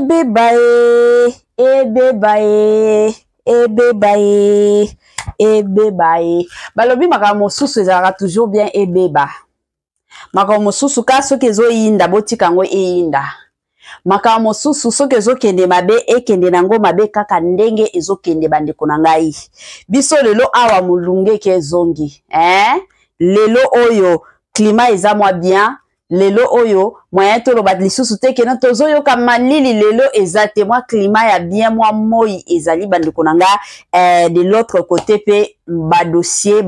Ebebae, ebebae, ebebae, ebebae. Balobi makambo mosusu ezalaka toujours bien ebeba. Makambo mosusu ka soki ezoyinda botika yango eyinda. Makambo mosusu soki ezokende mabe ekende nango mabe kaka ndenge ezokende bandeko na ngai. Biso lelo awa mulunge ke zongi, lelo oyo climat eza mwa bien. Lelo oyo moyen to lobat lisusu te kena tozo yoka malili lelo ezate mwa climat ya bien mwa moi ezali bandeko nanga de l'autre côté pe ba dossier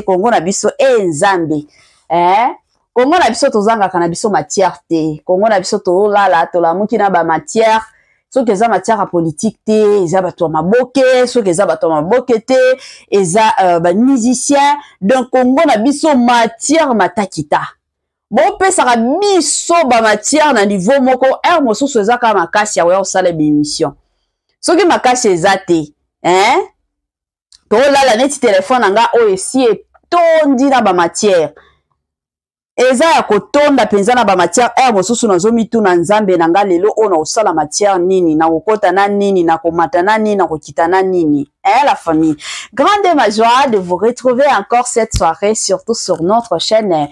Congo na biso nzambe Congo na biso tozanga kana biso matière te Congo na biso to lala to la muki na ba matière soki eza matière à politique te eza bato maboke soki eza bato maboke te eza ba musicien donc Congo na biso matière matakita. Bon pesaka biso ba matière na niveau moko mosusu eza ka makasi ya wa sala émission. Soki makasi eza te, to lala neti téléphone nga oyo si etondi na ba matière. Eza ya kotonda penza na ba matière mosusu na zomitu na nzambe na nga lelo ona osala matière nini na kokota na nini na komata na nini na kokita na nini. La famille, grande ma joie de vous retrouver encore cette soirée, surtout sur notre chaîne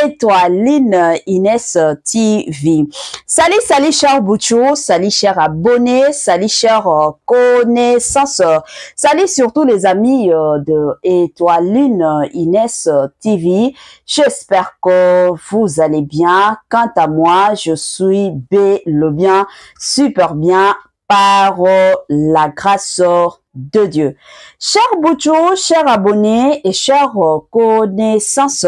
Étoiline Inès TV. Salut, salut chers Bouchou, salut chers abonnés, salut chers connaissances, salut surtout les amis de Étoiline Inès TV. J'espère que vous allez bien. Quant à moi, je suis bien, super bien par la grâce de Dieu. Chers Bouchou, chers abonnés et chers connaissances,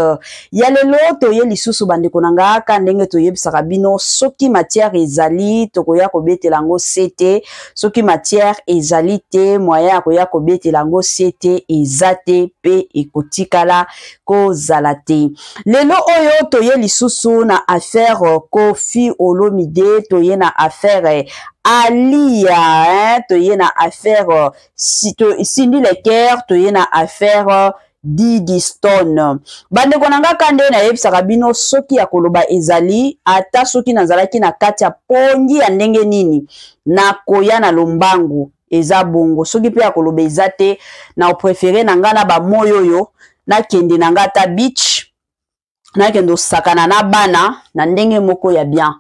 yalelo toye lisusu bandeko nanga kandenge toye bisaka bino soki matière ezali tokoya kobetela ngo CT soki matière ezali te moyen akoya kobetela ngo CT ezate pe ekotikala kozala te. Lelo oyo toye lisusu na affaire Koffi Olomide toye na affaire Alia, toye na affaire Cindy Leker, toye na affaire Didi Stone. Bande konanga kande na yebisaka bino soki ya koloba ezali, ata soki nazalaki na kati ya pongi ya ndenge nini, na koya na lombangu, eza bongo. Soki pe ya koloba ezate, na opréféré nanga na ba moyoyo, na kende nanga ta beach, na kendo sakana na bana, na ndenge moko ya bien.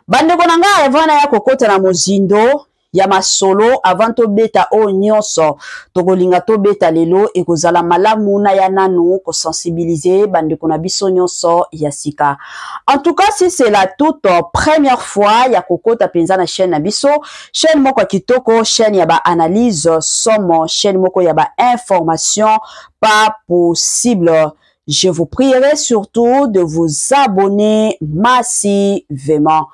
Bande konanga evana ya kokota na mozindo ya masolo avant to beta o nyonso tokolinga to beta lelo ekozala malamu na ya nanu ko sensibiliser bande kona biso nyonso ya sika. En tout cas, si c'est la toute première fois ya kokota penza na chaîne na biso, chaîne moko kitoko, chaîne ya ba analyse somme, chaîne moko ya ba information pas possible. Je vous prierai surtout de vous abonner massivement.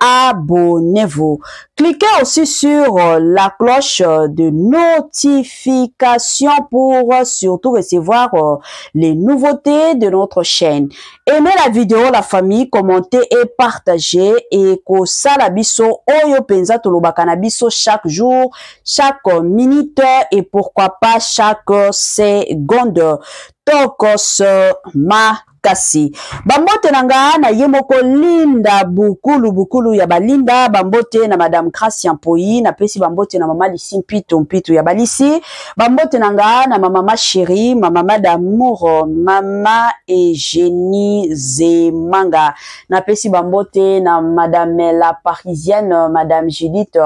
Abonnez-vous. Cliquez aussi sur la cloche de notification pour surtout recevoir les nouveautés de notre chaîne. Aimez la vidéo, la famille, commentez et partagez. Et ko sala biso oyo penza tolobaka na biso chaque jour, chaque minute et pourquoi pas chaque seconde. Tokos ma kasi bambote nanga na yemoko linda bukulu ya balinda bambote na madame Gracia Mpoyi na pesi bambote na mama Lisi Mpito ya balisi bambote nanga na mama chérie mama d'amour mama Eugénie Zemanga na pesi bambote na madame la parisienne madame Judith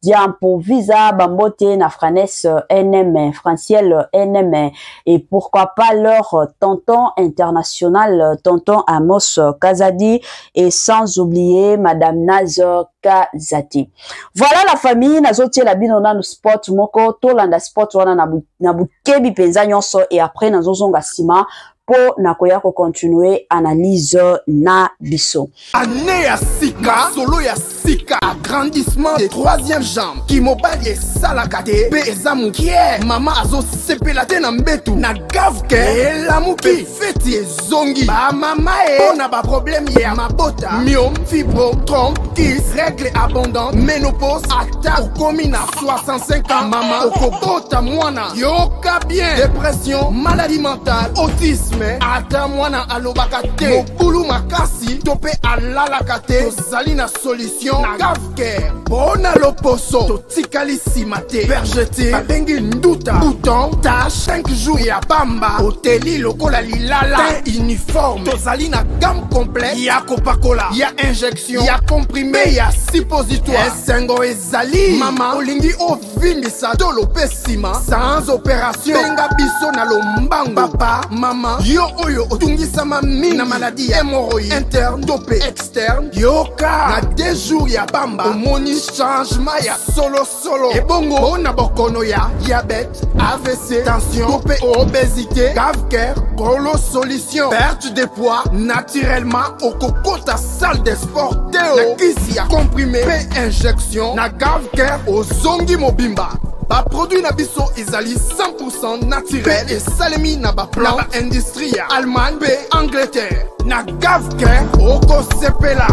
Diampo Visa bambote na Franesse NM Franciel NM et pourquoi pas leur tonton international tonton Amos Kazadi et sans oublier madame Nazo Kazati. Voilà la famille nazotie la bino na sport moko to landa sport wana na bukebi penza nyonso et après nazozonga sima po nakoya ko continuer analyse na biso. Année ya sika, solo ya sika, agrandissement des troisième jambe, qui mobile salakate, pe ezamukie, mama azo sepelate na mbetu, na gavke, la muki, feti zongi, ba mama on a ba problème ya mabota, myome, fibro, trompe, kiss, règle abondante, ménopause, attaque, komina, 65 ans, mama, okobota mwana, yoka bien, dépression, maladie mentale, autisme, ata mwana alobaka te mokulu makasi tope alalaka te tozali na solution solution na Gavker. Bona loposo totikali simate bergete babengi nduta bouton tache 5 jours ya bamba hoteli lokola lilala uniforme tozali na gamme complète ya kopakola ya injection ya comprimé ya suppositoire esengo ezali mama olingi ovimbisa tolo pesima sans opération benga biso na lombango papa mama yo oyo otungisama mingi na maladie ya hémorroïde interne topé externe yoka na 2 jours ya bamba omoni changement ya solo ebongo bona bokono ya diabète AVC tension topé obésité Gavker Golo solution perte de poids naturellement au kokota salle de sport teo na kisi ya comprimé pe injection na Gavker ozongi mobimba ba produit na biso ezali 100% naturel et salemi na ba plan na industrie ya Allemagne pe Angleterre na Gavker oko sepela.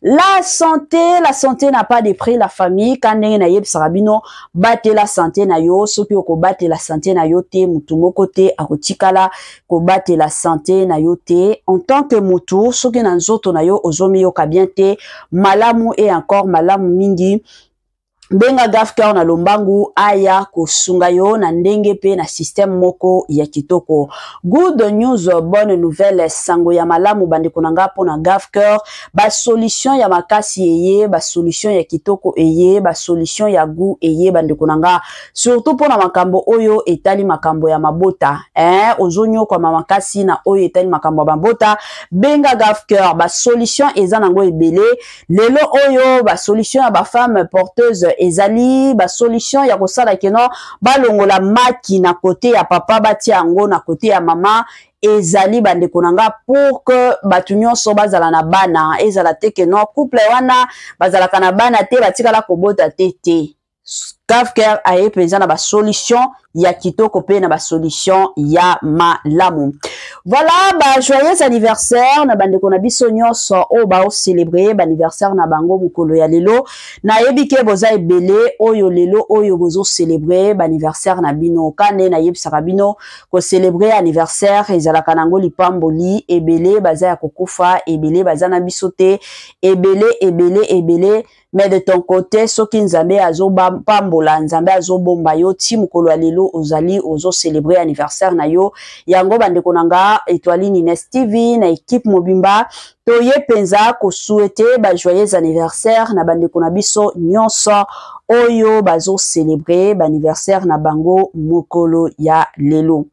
La santé n'a pas de prix, la famille, quand on a sarabino, batte la santé na yo, soki oko batte la santé na yo te, mutu moko te, akotikala, ko batte la santé na yo te, en tant que mutu, soki na nzoto na yo, ozomi yo kabien te, malamu et encore malamu mingi, benga Gavker na lombangu aya kosunga yo na ndenge pe na système moko ya kitoko. Good news, bonne nouvelle, sango ya malamu bande konanga po na Gavker, ba solution ya makasi eye, ba solution ya kitoko eye, ba solution ya gu eye bande konanga, surtout po na makambo oyo etali makambo ya mabota, ozonyo kwa makasi na oyo etali makambo ya mabota, benga Gavker, ba solution eza nango ebele, lelo oyo ba solution ya ba femme porteuse ezali ba solution ya kosala keno balongola maki na kote ya papa bati yango na kote ya mama ezali bande konanga pour que batu nyonso bazala na bana ezala te keno couple wana bazala kana bana te batikala kobota te. Gavker aye penza na ba solution ya kitoko pe na ba solution ya malamu. Voilà, ba joyeux anniversaire na bande kona biso nyonso o ba o célébrer ba anniversaire na bango mukolo ya lelo na yebike boza ebele oyo lelo oyo bozo célébrer ba anniversaire na bino kane na yebisaka bino ko célébrer anniversaire ezalaka nango lipamboli ebele baza ya kokufa ebele baza na biso te ebele mais de ton côté soki nzambe azoba pambola nzambe azobomba yo ti mukolo ya lelo ozali ozo célébrer anniversaire na yo yango bande konanga Étoile Nines TV na équipe mobimba toye penza ko souhaiter ba joyeux anniversaire na bande kona biso nyonso oyo bazo célébrer ba anniversaire na bango mukolo ya lelo.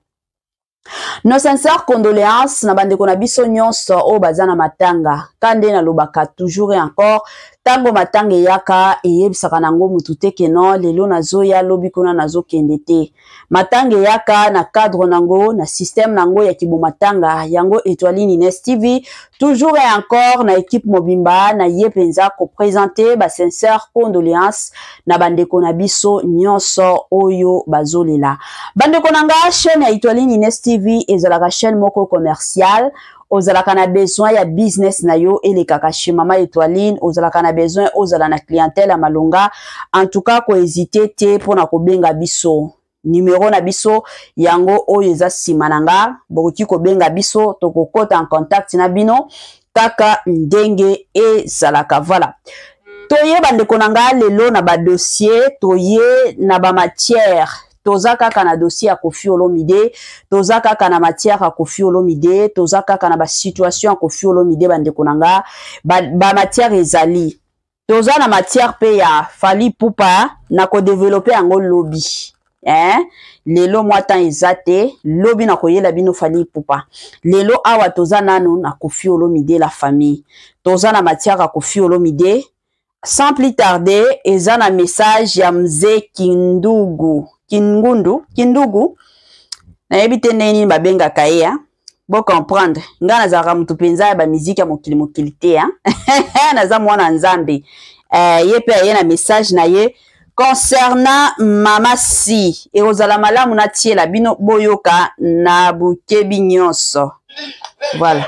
Nos sincères condoléances na bande kona biso nyonso o bazana matanga kande na lobaka toujours et encore tango matanga yaka eyebisaka nango mutu te keno lelo nazoya lobi kuna nazokende te matanga yaka na cadre nango na système nango ya kibo matanga yango Étoile Nines TV toujours et encore na équipe mobimba na yepenza ko présenter ba sincères condoléances na bande kona biso nyonso oyo bazolela bande konanga chaîne ya Étoile Nines TV ezalaka chaîne moko commercial ozalaka na besoin ya business na yo ele kaka chez Mama Étoile ozalaka na besoin ozala na clientèle à malonga en tout cas ko hésiter te pona ko benga biso numéro na biso yango oyo eza simananga boki ko benga biso to ko kota en contact na bino kaka ndenge ezalaka voilà toye bande konanga lelo na ba dossier toye na ba matière toza kaka na dossier ya Koffi Olomide, toza kaka na matière ya Koffi Olomide, toza kaka na ba situation ya Koffi Olomide bande konanga, ba matière ezali. Toza na matière pe ya Fally Ipupa na ko développer yango lobby. Lelo mwata ezate, lobby na koyela bino Fally Ipupa. Lelo awa toza nanu na Koffi Olomide la famille. Toza na matière ya Koffi Olomide. Sans plus tarder, eza na message ya Mzee Kindugu na yebite neni babenga kaya bo comprendre nga nazaka mutu penza ya ba musique ya mokili te naza mwana nzambe ye pe ye na message na ye concernant Mama Si ekozala malamu na tiela bino boyoka na bukebi nyonso voilà.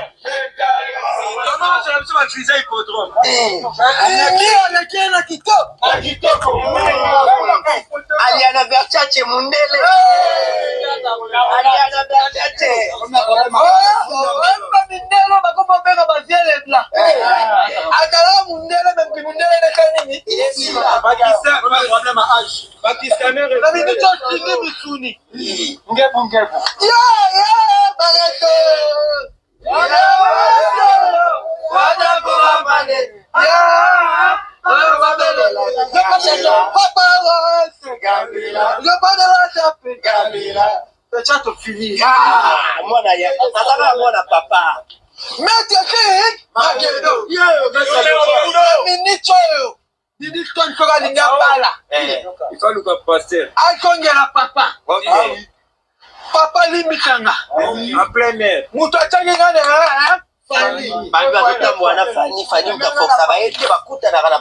Aliana Versace Mundele. Aliana Versace. problème à âge. Pakistanais. La minute je dis Missouni. Ngebu. Barato. Papa. Papa limitanga. En plein air. Fani mwana fani mtafoka baete bakuta na kana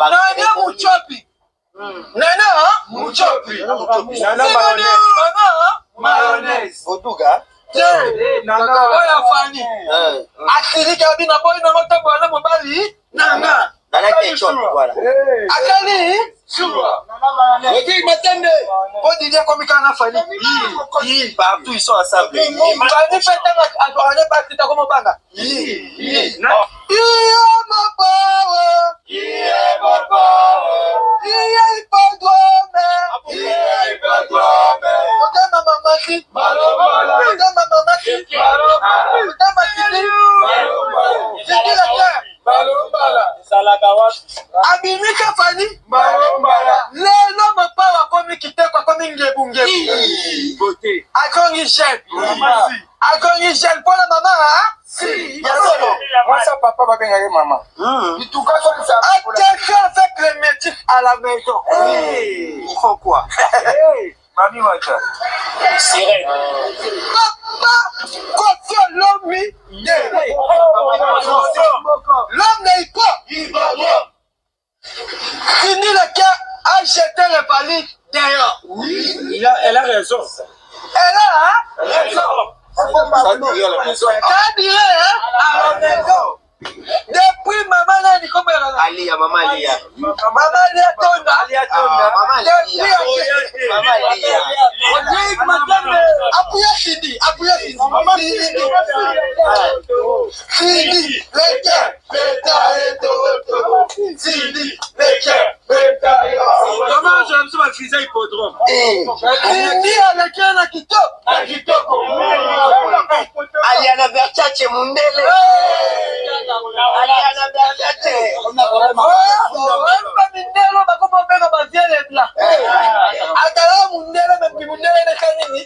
nana muchopi nana mayonnaise oduga nana oya fani asirika bina boy na ngota bwana mobali nanga nana ketchup voilà akali suwa mayonnaise matende odi dia komika na fani partout ils sont ensemble fani fetanga adwane batita comme banga Abimika fani lelo mapawa komi kitekwa komi ngebu beauté akongi gel pour la maman si Moi ça papa va bien maman. En tout cas comme ça avec les métiers à la maison il faut quoi Mami wacha. sirène papa quoi l'homme l'homme n'est pas fini le cœur a jeté le valide d'ailleurs Elle a raison. elle a raison ça dirait à la maison depuis maman n'a dit comment elle a Alia maman Alia maman Alia tonda maman Alia appuya Sidi Sidi le cœur Sidi le cœur Comment j'aime ça ma fille hippodrome. Sidi le cœur na kitoko Alia na verchache mundele Alia na verchache mindelo bakoma benga baziele bla akala mundele mepi mundele ne kanini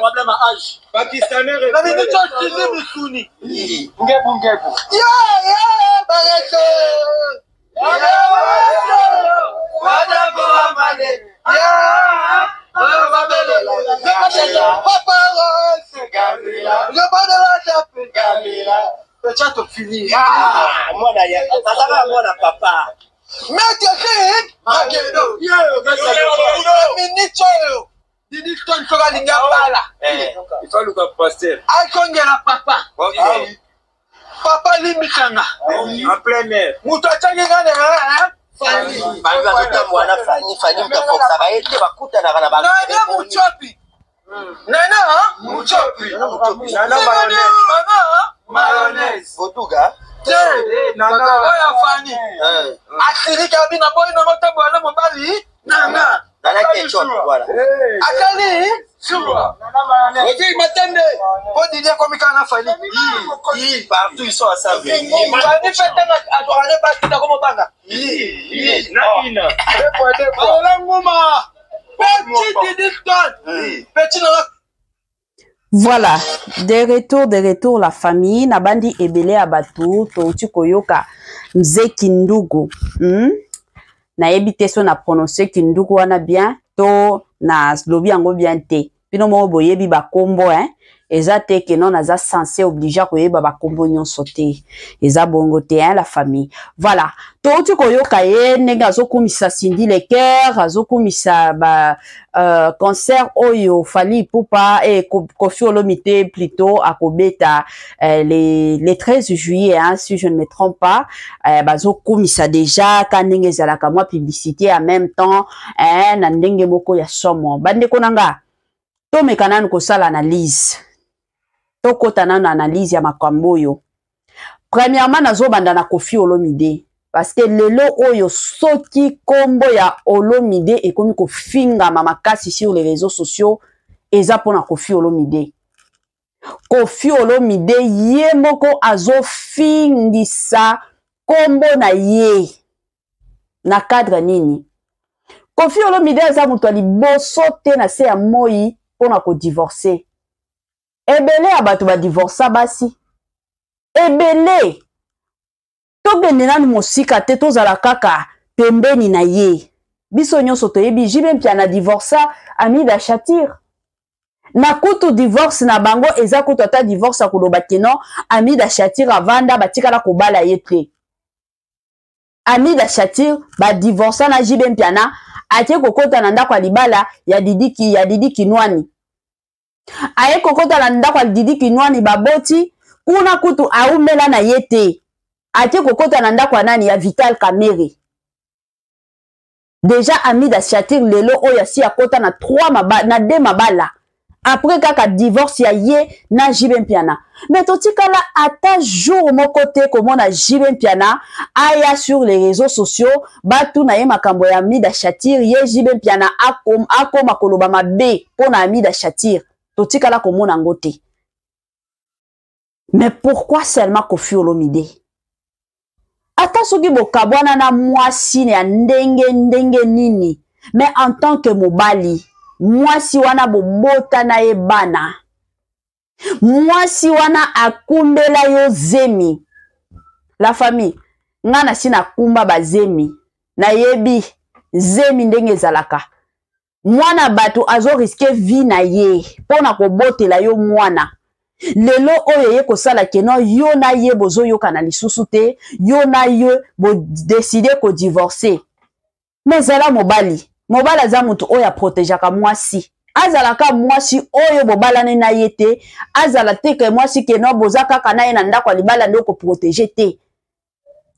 Problème à âge. Pakistanais. na minute je Missouni Ngebu. barato mwana papa Il faut le pasteur. akongela papa papa limitanga En plein air. mutu acangingane bazota mwana fani mtafoka baete bakuta na kana nana muchopi Nana mayonnaise. oduga oya fani asirika bina boy na ngota bwana mobali nanga nana ketchup voilà akali suwa matende odi dia komika na fani partout ils sont ensemble fani fetanga adwane batita comme banga nguma petit nanga. Voilà, de retour la famille nabandi ebele abatu touti koyoka mzee Kindugu. Na ebite so na prononcer Kindugu wana bien to na lobi yango bien te. Pino mo boyebi ba kombo eza te ke non aza censé obliger koyeba ba kombo nyonso te. Eza bongo te la famille. Voilà. Touti koyoka ye nega azokumisa Cindy le cœur, azokumisa ba concert oyo Fally Ipupa et Koffi Olomide plutôt à Kobeta les 13 juillet si je ne me trompe pas bazokumisa déjà kanenge zalaka moi publicité en même temps na ndenge moko ya somo bande konanga to mekana ko sala analyse to kota na analyse ya makambo yo premièrement nazo banda na Koffi Olomide parce que lelo oyo soki kombo ya Olomide ekomi kofingama makasi sur les réseaux sociaux eza pona Koffi Olomide. Koffi Olomide ye moko azofingisa kombo na ye na cadre nini. Koffi Olomide aza mutu liboso te na se ya moi pona ko divorcer. Ebele ya bato ba divorça basi. Ebele tokende nanu mosika te tozala kaka pembeni na ye. Biso nyonso toyebi JB Mpiana divorça Amida Shatir. Na kutu divorce na bango eza kutu ata divorce akoloba keno Amida Shatir avanda batikala kobala ye te. Amida Shatir ba divorça na JB Mpiana atie kokota na ndako libala ya Didi Kinwani. Aye kokota na ndako ya Didi Kinwani baboti kuna kutu aumela na ye te. Atie kokota na ndako ya nani ya Vital Kamerhe. Déjà Amida Shatir lelo oya si akota na 2 mabala. Après kaka divorce ya ye na JB Mpiana. Mais totikala ata jour moko te komona JB Mpiana aya sur les réseaux sociaux batu na ye makambo ya Amida Shatir ye JB Mpiana akoma koloba mabe pona Amida Shatir. Totikala komona ngote. Mais pourquoi seulement Koffi Olomide? Ata soki bokabwana na mwasi ya ndenge nini. Mais en tant que mobali, mwasi wana bobota na ye bana. Mwasi wana akumbela yo zemi. La famille, ngana sina kumba ba zemi. Na yebi, zemi ndenge zalaka. Mwana batu azo riske vi na ye. Pona kobote la yo mwana. Lelo oyo ye kosala keno yo na ye bozo yo kana lisusu te. Yo na ye bo décider ko divorcer. Mais zala mobali. Mobali aza mutu oyo protejaka mwasi. Azalaka mwasi oyo bobalane na ye te. Azala te ke mwasi keno boza kaka na ye na ndako libala ndoko protéger te.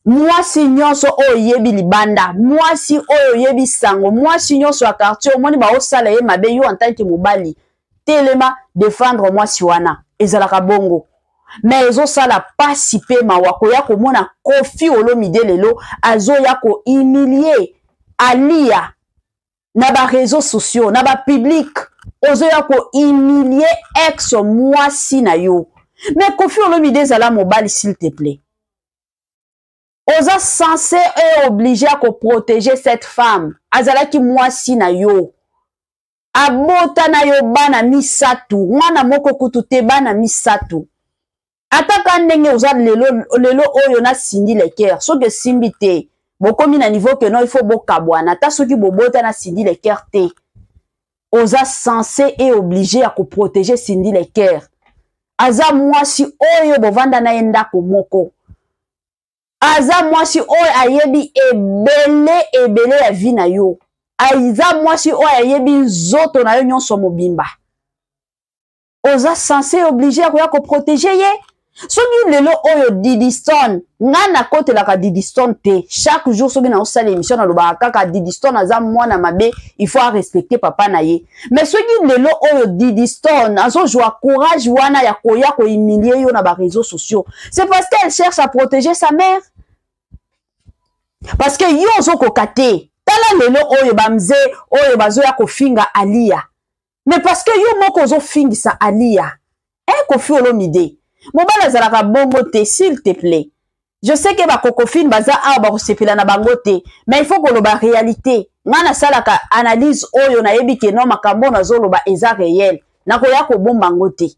Mwasi nyonso oyo yebi libanda. Mwasi oyo yebi sango. Mwasi nyonso a quartier. Omoni ba osala ye mabe yo en tant que mobali. Telema défendre mwasi wana. Ezalaka bongo. Mais ezo sala pasi pe mawako ya komona Koffi Olomide lelo azo ya ko humilier Alia na ba réseaux sociaux na ba public ozo ya ko humilier ex mwasi na yo. Mais Koffi Olomide zala mobali s'il te plaît. Oza censé et obligé à protéger cette femme. Azalaki mwasi na yo. Abota na yo bana misatu. Mwana moko kutu te bana misatu. Ataka ndenge oza lelo oyo na sindi le cœur. Soki simbi te. Bokomi na niveau que non il faut bokabwana. Ta soki bobota na sindi le cœur te. Oza censé et obligé à protéger sindi le cœur. Aza mwasi oyo bovanda na endako moko. Aza mwasi oyo ayebi ebele ya vi na yo. Aiza mwasi oyo ayebi nzoto na yo nyonso mobimba. Oza censé obligé à ko protéger ye. Soki lelo oyo Didiston, ngana kote laka Didiston te. Chaque jour soki na osala émission na loba kaka Didiston aza mwana mabe, il faut respecter papa na ye. Mais soki lelo oyo Didiston azo joa courage wana ya koya ko humilier yo na ba réseaux sociaux. C'est parce qu'elle cherche à protéger sa mère. Parce que yo zo kokate. Tala lelo oyo bamze oyo bazo ya kofinga Alia. Mais parce que yo moko zo fingisa Alia. Koffi Olomide. Mobala zalaka bongo te, s'il te plaît. Je sais que ba kokofine baza a ba kosepela na bango te, mais il faut que loba réalité. Ngana salaka analyse oyo na yebi ke no makambo na zo loba eza réel. Na koya ko bomba ngote.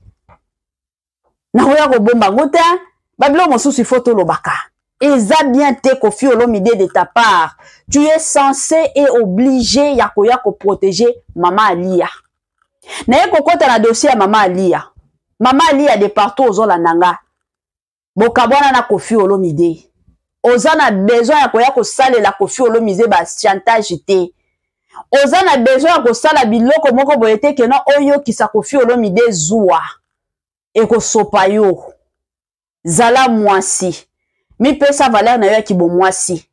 Na koya ko bomba ngote, babilo mosusu photo lobaka. Eza bien te Koffi Olomide de ta part. Tu es censé et obligé ya koya ko protéger Maman Alia. Na ye kokota na dossier ya Maman Alia. Maman Alia de partout aux Olandanga. Bokabwana na Koffi Olomide. Ozana besoin ya koya ko sale la Koffi Olomide ba chantage te. Ozana besoin ya ko sala biloko moko boyete ke na oyo kisa Koffi Olomide zuwa. Eko sopa yo. Zala mwasi. Mi pesa valeur na yo ki bo mwasi.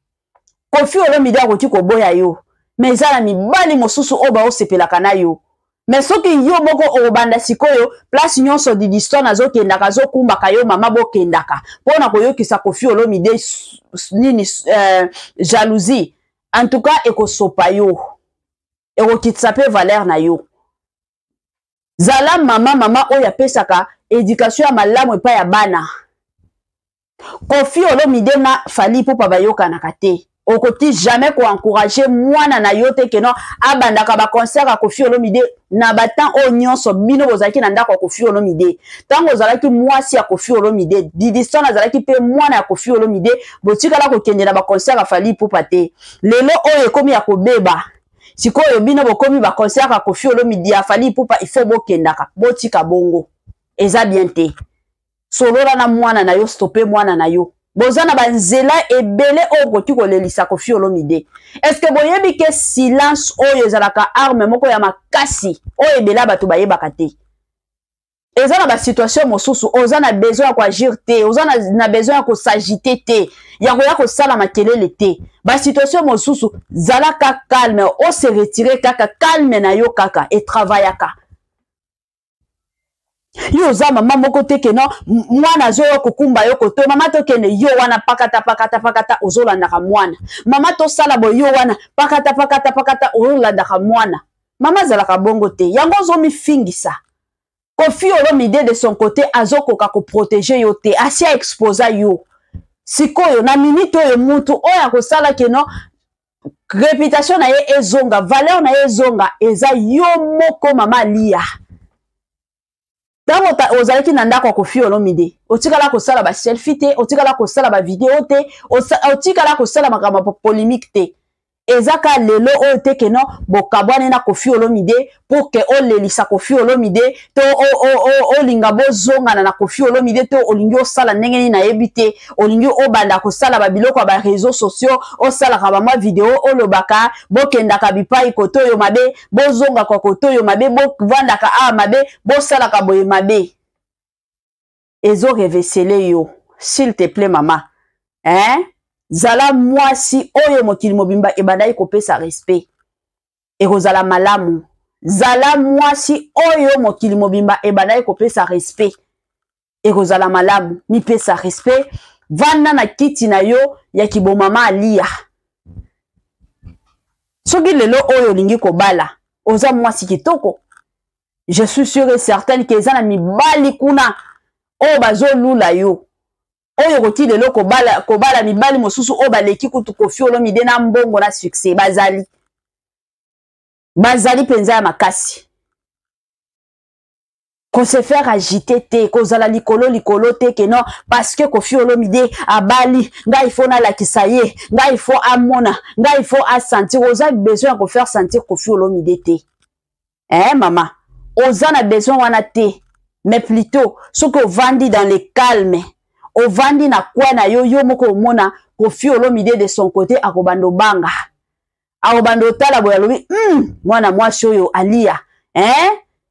Koffi Olomide akoti ko boya yo. Mais zala mibali mosusu oba osepelaka na yo. mais soki yo moko obanda sikoyo place nyonso Diddy Stone azokendaka azokumbaka yo mama bokendaka mpona koyokisa Koffi Olomide nini jalousie en tout cas ekosopa yo ekokitisa mpe valeur na yo zala mama oyo apesaka éducation ya malamu epai ya bana Koffi Olomide na Fally Ipupa bayokanaka te okoti jamais ko encourager mwana na yo te keno abandaka ba concert ya Koffi Olomide na batan o nyonso bino bozalaki na ndako ya Koffi Olomide tango ozalaki mwasi ya Koffi Olomide Diddy Stone azalaki pe mwana ya Koffi Olomide botikala kokende na ba concert ya Fally Ipupa te lelo oyo ekomi ya kobeba sikoyo bino bokomi ba concert ya Koffi Olomide ya Fally Ipupa ifo bokendaka botika bongo eza bien te solola na mwana na yo stopper mwana na yo bozana banzela ebele okoki kolelisa Koffi Olomide est-ce que boyebi ke silence oyo ezalaka arme moko ya makasi oyo ebela bato bayebaka te eza na ba situation mosusu oza na besoin ya koagir te oza na besoin ya kosagite te ya koya kosala makelele te ba situation mosusu zalaka calme o se retirer kaka calme na yo kaka et travaillaka yo za mama moko te keno mwana zo kokumba yo koto mama to kene yo wana pakata ozolandaka mwana mama to sala bo yo wana pakata ozolandaka mwana mama zalaka bongo te yango zo mi fingisa Koffi Olomide de son côté azokoka ko protéger yo te asia exposa yo sikoyo na minute oyo mutu oya ko sala keno réputation na ye ezonga valeur na ye ezonga eza yo moko mama lia tango ozalaki na ndako ya Koffi Olomide otikala kosala ba selfie te otikala kosala ba video te otikala kosala makambo polémique te ezaka lelo oyo te keno bokabwane na Koffi Olomide pour que olelisa Koffi Olomide to olinga bozongana na Koffi Olomide to olingi osala ndenge nini nayebi te olingi obanda kosala ba biloko ya ba réseaux sociaux osalaka ba mwa video olobaka bokendaka bipai koto yo mabe bozonga kwa koto yo mabe bovandaka a mabe bosalaka boye mabe ezo revesele yo s'il te plaît mama zala mwasi oyo mokili mobimba ebandai kopesa respect ekozala malamu zala mwasi oyo mokili mobimba ebandai kopesa respect ekozala malamu mipesa respect vanda na kiti na yo ya kibomama alia soki lelo oyo lingi kobala oza mwasi kitoko je suis sûre et certaine que eza na mibali kuna oyo bazolula yo oyo koti lelo kobala mibali mosusu o baleki kutu Koffi Olomide na mbongo na succès bazali penza ya makasi ko se faire agiter te kozala likolo te que non parce que Koffi Olomide abali nga il faut na lakisa ye nga il faut amona nga il faut a sentir oza besoin ko faire sentir Koffi Olomide te mama oza na besoin wana te mais plutôt ce que vandi dans le calme ovandi na kwa na yo moko omona Koffi Olomide de son côté akobando banga akobando tala boya lobi mwana mwasi oyo alia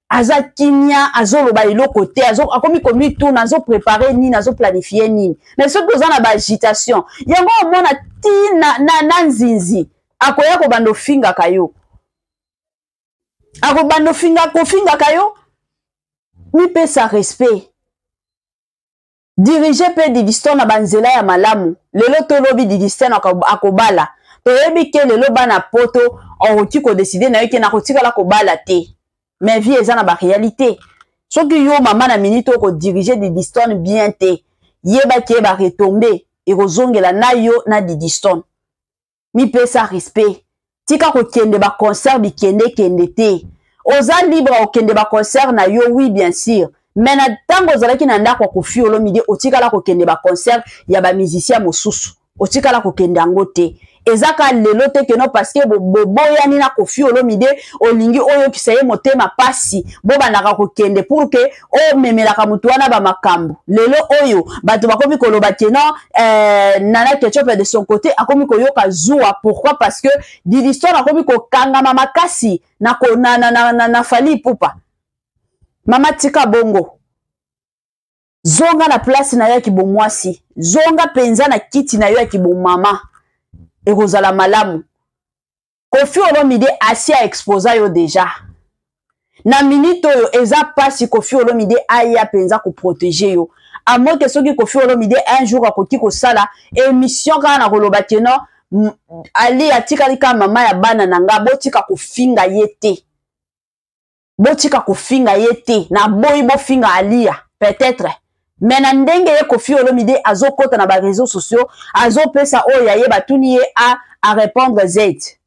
aza kimia azoloba iloko te akomi komi tourne azo préparer nini azo planifier nini mais soki oza na ba agitation yango omona ti na nzinzi akoya kobando fingaka yo akobando kofingaka yo mipesa respect diriger pe Diddy Stone na banzela ya malamu lelo tolobi Diddy Stone akobala toyebi ke lelo bana poto okoki ko décider na yoke na kotikala kobala te mais vie eza na ba réalité soki yo mama na minute ko diriger Diddy Stone bien te yeba ke ba retomber e kozongela na yo na Diddy Stone mi pesa respect tika ko kende ba concert bi kende te oza libre o kende ba concert na yo oui bien sûr mais na tango ozalaki na ndako Koffi Olomide otikala kokende ba concert ya ba musicien mosusu otikala kokende yango te ezaka lelo te keno parce que boboyani na Koffi Olomide olingi oyo kisaye motema pasi bobandaka kokende pour que o memelaka mutu wana ba makambo lelo oyo bato bakomi koloba keno Nana Ketchup de son côté akomi koyoka zuwa pourquoi parce que Diddy Stone akomi kokangama makasi na Fally Ipupa mama tika bongo zonga na place na yo ya kibomwasi zonga penza na kiti na yo ya kibomama ekozala malamu Koffi Olomide asia exposa yo deja na minute oyo eza pasi Koffi Olomide aya penza ko protéger yo à moins que soki Koffi Olomide un jour akoki ko sala émission kana na koloba keno ali atikali ka mama ya bana nanga botika kofinga yete na boyi bo finga alia peut-être mais na ndenge ye Koffi Olomide azokota na ba réseaux sociaux azopesa oyo ya ye batuni ye à répondre Z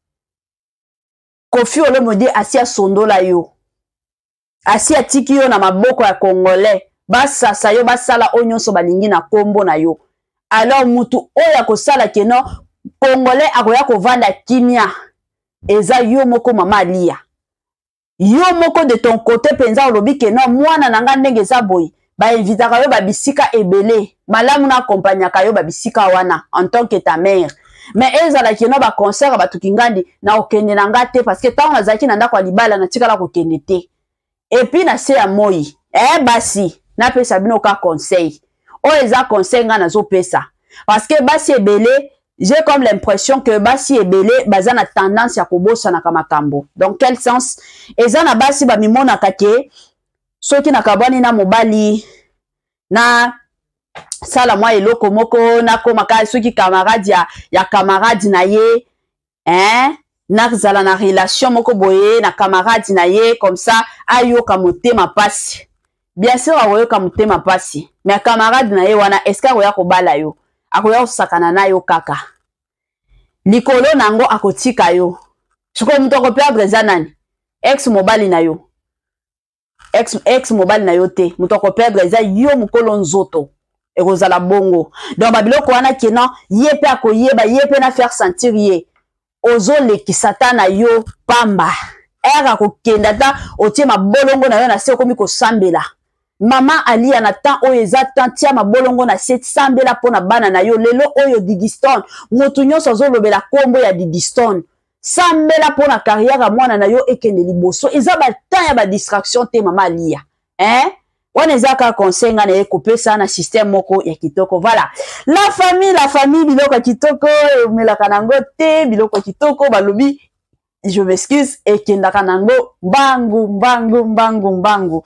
Koffi Olomide asia sondola yo asia tiki yo na maboko ya congolais basasa yo basala onyonso balingi na kombo na yo alors mutu oyo akosala keno congolais akoya kovanda kimia eza yo moko mama alia yo moko de ton côté penza olobi keno mwana nanga ndenge eza boy ba invitaka yo babisika ebele malamu na accompagnaka yo babisika wana en tant que ta mère mais ezala keno ba concert batuki ngandi na okende nanga te parce que tant nazaki na ndako libala na tikala kokende te et puis na se ya moi basi na pesa bino ka conseil o eza conseil nga nazo pesa parce que basi ebele j'ai comme l'impression que basi ebele baza na tendance ya kobosa na kamakambo dans quel sens eza na basi ba mimona kake soki na kabani na mobali na sala mwa eloko moko na komaka soki camarade ya camarade na ye na zala na relation moko boye na camarade na ye comme ça ayoka motema pasi bien sûr ayoka motema pasi mais camarade na ye wana est-ce que akoya kobala yo akoya kosakana na yo kaka likolo nango akotika yo siko muto ko perdre zanani ex mobali na yo ex mobali na yo te muto ko perdre za yo mukolo nzoto ekozala bongo donc babiloko wana kena yepe akoyeba yepe na faire sentir ye ozolekisa ta na yo pamba era kokenda ta otie mabolongo na yo na se komi kosambela mama alia na temps oyo eza tantia mabolongo na se sambela pona bana na yo lelo oyo Didiston motu nyonso azolobela kombo ya Didiston sambela pona carrière mwana na yo ekende liboso eza ba temps ya ba distraction te mama alia wana eza ka conseil nga na ye kopesa na système moko ya kitoko voilà la famille biloko ya kitoko emelaka nango te biloko ya kitoko balobi je m'excuse ekendaka nango mbangu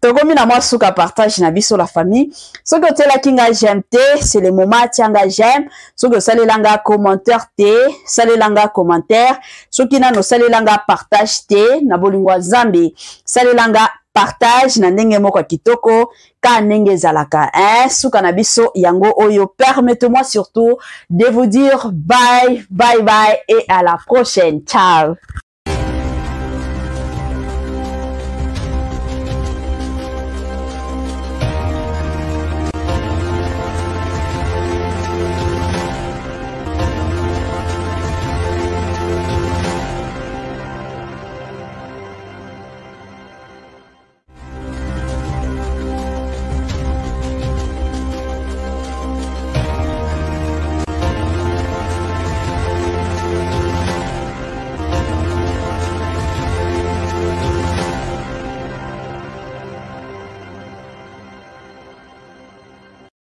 tokomi na mwa suka partage na biso la famille soki otelaki nga j'aime te c'est le moment tianga j'aime soki osalelanga commentaire te salelanga commentaire soki nano salelanga partage te na bolingo ya Zambe salelanga partage na ndenge moko kitoko ka ndenge zalaka suka na biso yango oyo permettez-moi surtout de vous dire bye et à la prochaine ciao.